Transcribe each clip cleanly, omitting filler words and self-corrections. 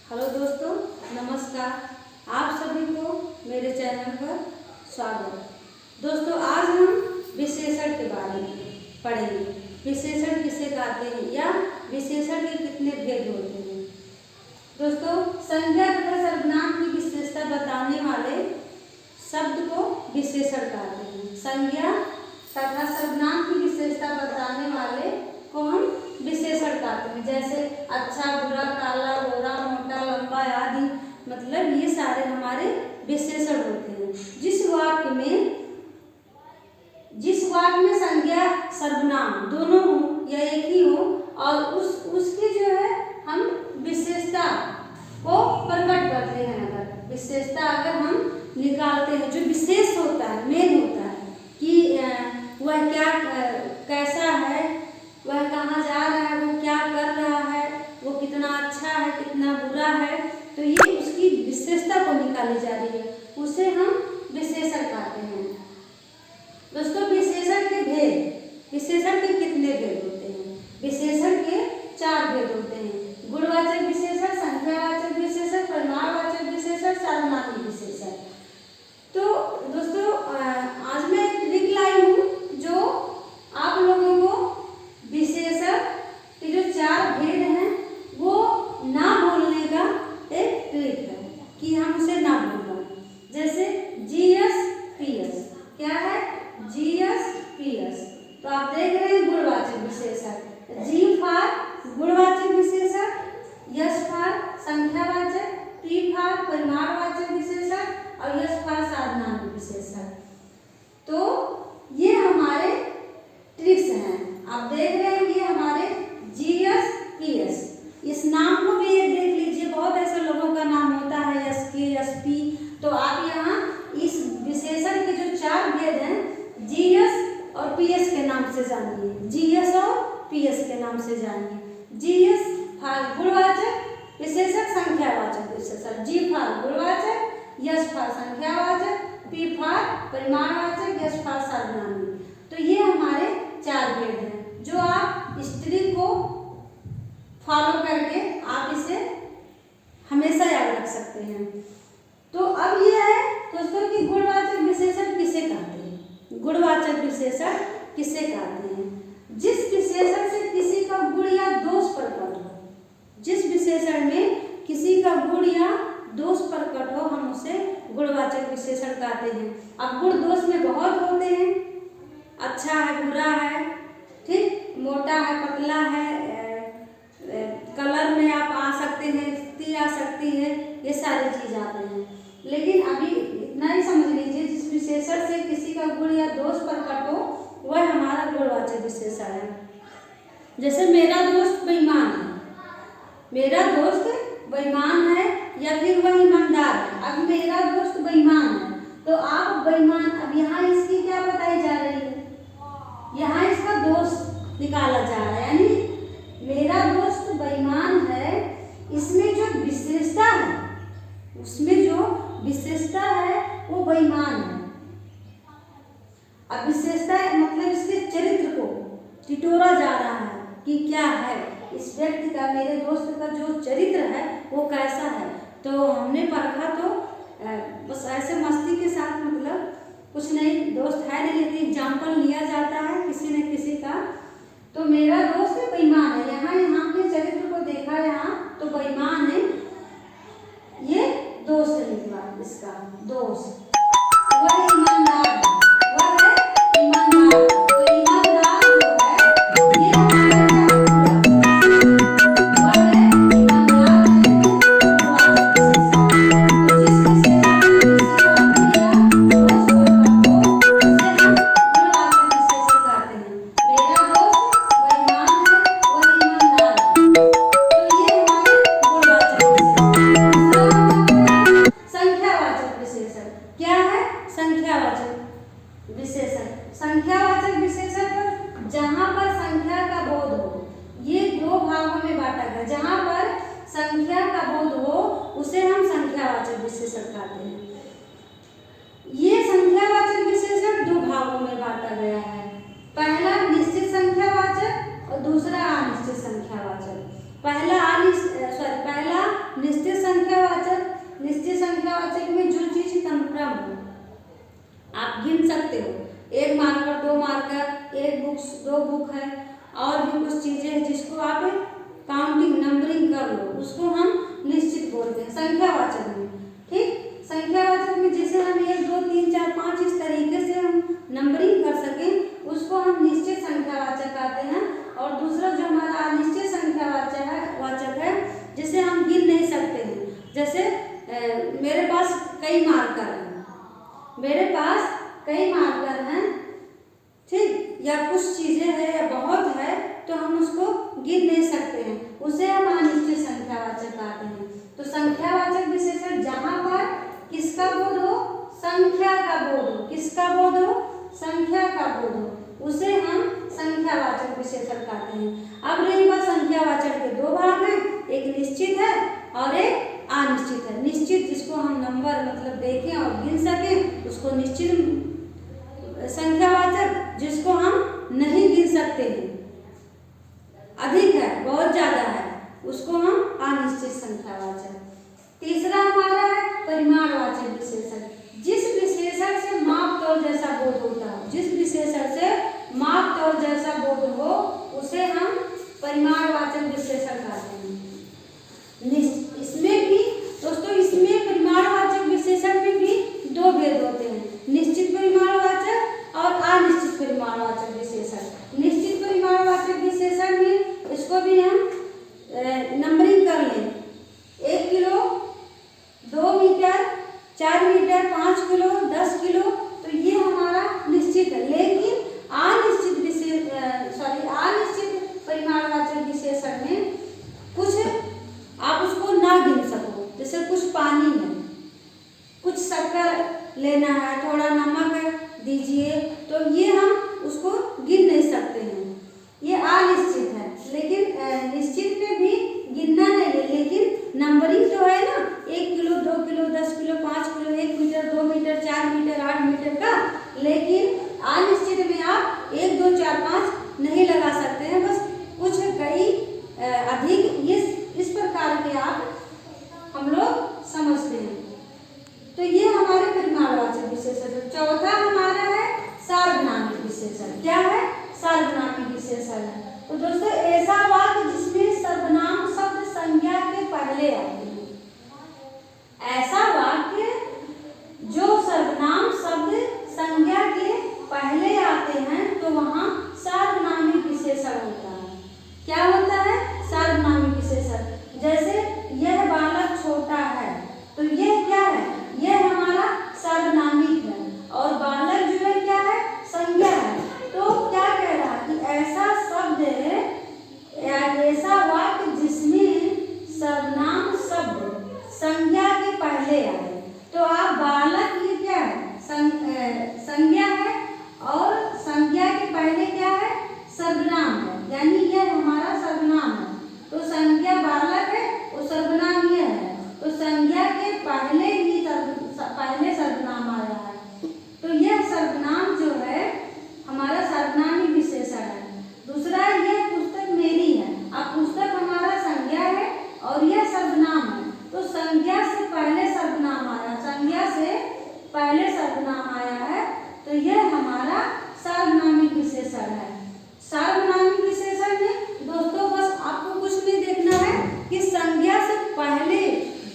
Hello दोस्तों, नमस्कार। आप सभी को मेरे चैनल पर स्वागत। दोस्तों, आज हम विशेषण के बारे में पढ़ेंगे। विशेषण किसे कहते हैं या विशेषण के कितने भेद होते हैं। दोस्तों, संज्ञा तथा सर्वनाम की विशेषता बताने वाले शब्द को विशेषण कहते हैं। संज्ञा तथा सर्वनाम की विशेषता बताने वाले को हम विशेषण कहते हैं। जैसे अच्छा, बुरा, काला, गोरा, मोटा, लंबा आदि, मतलब ये सारे हमारे विशेषण होते हैं। जिस वाक्य में संज्ञा सर्वनाम दोनों हो या एक ही हो और उसकी जो है हम विशेषता को प्रकट करते हैं। अगर विशेषता अगर हम निकालते हैं, जो विशेष होता है, मेन होता है कि वह क्या कैसा है, वह कहाँ जा रहा है, वो क्या कर रहा है, वो कितना अच्छा है, कितना बुरा है, तो ये उसकी विशेषता को निकाली जा रही है, उसे हम विशेषण कहते हैं। दोस्तों, विशेषण के भेद, विशेषण के कितने भेद होते हैं। विशेषण के 4 भेद होते हैं। गुणवाचक विशेषण, संख्यावाचक विशेषण, परिमाणवाचक विशेषण, सार्वनामिक विशेषण। तो दोस्तों, आज मैं एक ट्रिक लाई हूँ जो आप लोगों को विशेषण के जो 4 भेद हैं वो ना बोलने का एक ट्रिक है कि हम उसे ना बोल पाए। जैसे जीएस पीएस, क्या है जीएस पीएस, तो आप देख रहे हैं गुणवाचक विशेषण। जी फॉर गुणवाचक विशेषण, यस फॉर संख्यावाचक, पी फॉर परिमाणवाचक विशेषण और यस फॉर सार्वनामिक विशेषण। तो ये हमारे ट्रिक्स हैं। आप देख रहे हैं ये हमारे जीएस पीएस। इस नाम को भी एक देख लीजिए, बहुत ऐसे लोगों का नाम होता है एसके, एसपी, तो आप यहाँ इस विशेषण के जो 4 भेद हैं जीएस और पीएस के नाम से जानिए। जीएस और पीएस के नाम से जानिए। जीएस फॉर गुणवाचक विशेषण, संख्यावाचक विशेषण। जी फॉर गुणवाचक, यस फॉर संख्यावाचक, पी फॉर परिमाणवाचक, यस फॉर सार्वनामिक। तो ये हमारे 4 भेद हैं जो आप इस ट्रिक को फॉलो करके आप इसे हमेशा याद रख सकते हैं। तो अब ये है दोस्तों कि गुणवाचक विशेषण किसे कहते हैं। गुणवाचक विशेषण किसे कहते हैं। जिस विशेषण से किसी का गुण या दोष प्रकट हो, जिस विशेषण में किसी का गुण या दोष प्रकट हो, हम उसे गुणवाचक विशेषण कहते हैं। अब गुण दोष में बहुत होते हैं, अच्छा है, बुरा है, ठीक, मोटा है, पतला है, कलर में आप आ सकते हैं, स्थिति आ सकती है, ये सारी चीज आते हैं। लेकिन अभी इतना ही समझ लीजिए, जिस विशेषण से किसी का गुण या दोष प्रकट हो वह हमारा गुणवाचक विशेषण है। जैसे मेरा दोस्त बेईमान है, मेरा दोस्त बेईमान है या फिर वह ईमानदार है। अब मेरा दोस्त बेईमान है तो आप बेईमान, अब यहाँ इसकी क्या बताई जा रही है, यहाँ इसका दोष निकाला जा रहा है, यानी मेरा दोस्त बेईमान है, इसमें जो विशेषता है, उसमें जो विशेषता है वो बेईमान है। अब विशेषता मतलब इसके चरित्र को टिटोरा जा रहा है कि क्या है इस व्यक्ति का, मेरे दोस्त का जो चरित्र है वो कैसा है। तो हमने परखा तो बस ऐसे मस्ती के साथ, मतलब कुछ नहीं, दोस्त है नहीं, लेकिन एग्जाम्पल लिया जाता है किसी न किसी का। तो मेरा दोस्त बेईमान है, यहाँ के चरित्र को देखा, यहाँ तो बेईमान है, ये दोस्त निकला, इसका दोस्त। वह ईमानदार है, वह है ईमानदार। तो ईमानदार जो है ये वह है ईमानदार है, तो जिस विशेषण में किसी का गुण या दोष प्रकट हो उसे हम गुणवाचक विशेषण कहते हैं। मेरा दोस्त बेईमान है, वह ईमानदार है, तो ये हमारे गुणवाचक विशेषण। संख्यावाचक विशेषण, जिसे हम गिन नहीं सकते हैं। जैसे मेरे पास कई मार्कर हैं, मेरे पास कई मार्कर हैं, ठीक, या कुछ चीज़ें हैं या बहुत है, तो हम उसको गिन नहीं सकते हैं, उसे हम अनिश्चित संख्यावाचक कहते हैं। तो संख्यावाचक विशेषण जहाँ पर किसका बोध हो, संख्या का बोध हो, किसका बोध हो, संख्या का बोध हो, उसे हम संख्यावाचक विशेषण कहते हैं। अब रही बात, संख्यावाचक के दो भाग हैं, एक निश्चित है और एक अनिश्चित है। निश्चित जिसको हम नंबर मतलब देखें और गिन सकें उसको निश्चित संख्यावाचक, जिसको हम नहीं गिन सकते हैं, अधिक है, बहुत ज्यादा है, उसको हम अनिश्चित संख्यावाचक। तीसरा हमारा है परिमाणवाचक विशेषण। जिस विशेषण से माप तौल जैसा बोध होता है, जिस विशेषण से माप तौल जैसा बोध हो, उसे हम परिमाणवाचक विशेषण कहते हैं। इसमें भी दोस्तों, इसमें परिमाणवाचक विशेषण में भी दो भेद होते हैं, निश्चित परिमाणवाचक और अनिश्चित परिमाणवाचक विशेषण। निश्चित परिमाणवाचक विशेषण में इसको भी हम नंबरिंग कर लें, 1 kilo, 2 metre, 4 metre, 5 kilo, 10 kilo, तो ये हमारा निश्चित है। लेकिन अनिश्चित परिमाणवाचक विशेषण में कुछ आप उसको ना गिन सको, जैसे कुछ पानी है, कुछ शक्कर लेना है, थोड़ा नमक दीजिए, तो ये हम उसको गिन नहीं सकते हैं, ये अनिश्चित है। लेकिन निश्चित में भी गिनना नहीं है, लेकिन नंबरिंग तो है ना, 1 kilo, 2 kilo, 10 kilo, 5 kilo, 1 metre, 2 metre, 4 metre, 8 metre का। लेकिन अनिश्चित में आप 1, 2, 4, 5 नहीं लगा सकते हैं, बस कुछ कई अधिक इस प्रकार के आप हम लोग समझते हैं। तो ये हमारे परिमाणवाचक विशेषण। चौथा हमारा है सार्वनामिक विशेषण। क्या है? सार्वनामिक विशेषण है। तो दोस्तों, ऐसा वाक्य जिसमें सर्वनाम शब्द संज्ञा के पहले आते हैं, ऐसा वाक्य जो सर्वनाम शब्द संज्ञा के पहले आते हैं, तो वहाँ सार्वनामिक विशेषण होता है। क्या होता है? सार्वनामिक विशेषण। जैसे यह बालक छोटा है, तो यह क्या है? यह हमारा सार्वनामिक है, और बालक जो है क्या है? संज्ञा है। तो क्या कह रहा है कि ऐसा शब्द है, ऐसा वाक्य जिसमें सर्वनाम शब्द संज्ञा के पहले आए। तो आप बालक, ये क्या है? संज्ञा है, और संज्ञा के पहले क्या है? सर्वनाम है, यानी यह हमारा सर्वनाम है। तो संज्ञा बालक है, वो सर्वनाम यह है, तो संज्ञा के पहले ही पहले सर्वनाम आ रहा है। तो यह सर्वनाम जो है हमारा सर्वनामिक विशेषण है। दूसरा, यह पुस्तक मेरी है। अब पुस्तक हमारा संज्ञा है और यह सर्वनाम है, तो संज्ञा से पहले सर्वनाम आया, संज्ञा से पहले सर्वनाम आया है, तो यह हमारा सार्वनामिक विशेषण है। सार्वनामिक विशेषण में दोस्तों बस आपको कुछ नहीं देखना है कि संज्ञा से पहले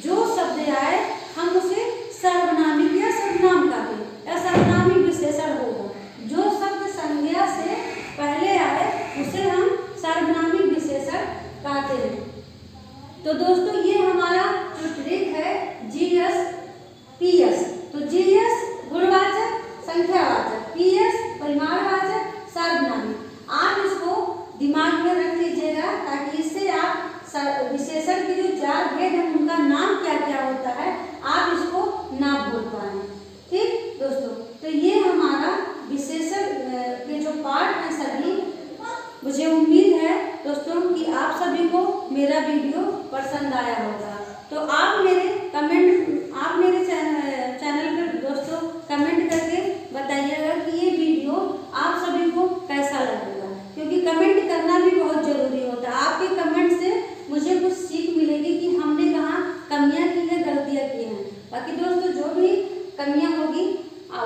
जो शब्द आए हम उसे सार्वनामिक या सर्वनाम कहते हैं, या सर्वनामिक विशेषण होगा। जो शब्द संज्ञा से पहले आए उसे हम सार्वनामिक विशेषण कहते हैं। तो दोस्तों, ये हमारा जो ट्रिक है GS PS। तो GS गुणवाचक, संख्यावाचक, PS परिमाणवाचक, सार्वनामिक। आप इसको दिमाग में रख लीजिएगा, ताकि इससे आप विशेषण के जो 4 भेद हैं उनका नाम क्या क्या होता है, आप इसको ना भूल पाए। ठीक दोस्तों, तो ये हमारा विशेषण के जो पार्ट हैं सभी, मुझे उम्मीद है दोस्तों कि आप सभी को मेरा वीडियो पसंद आया होगा। तो आप मेरे चैनल पर दोस्तों कमेंट करके बताइएगा कि ये वीडियो आप सभी को कैसा लगेगा, क्योंकि कमेंट करना भी बहुत जरूरी होता है। आपके कमेंट से मुझे कुछ सीख मिलेगी कि हमने कहाँ कमियां की है, गलतियां की हैं। बाकी दोस्तों, जो भी कमियां होगी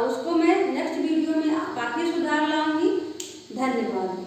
उसको मैं नेक्स्ट वीडियो में काफ़ी सुधार लाऊंगी। धन्यवाद।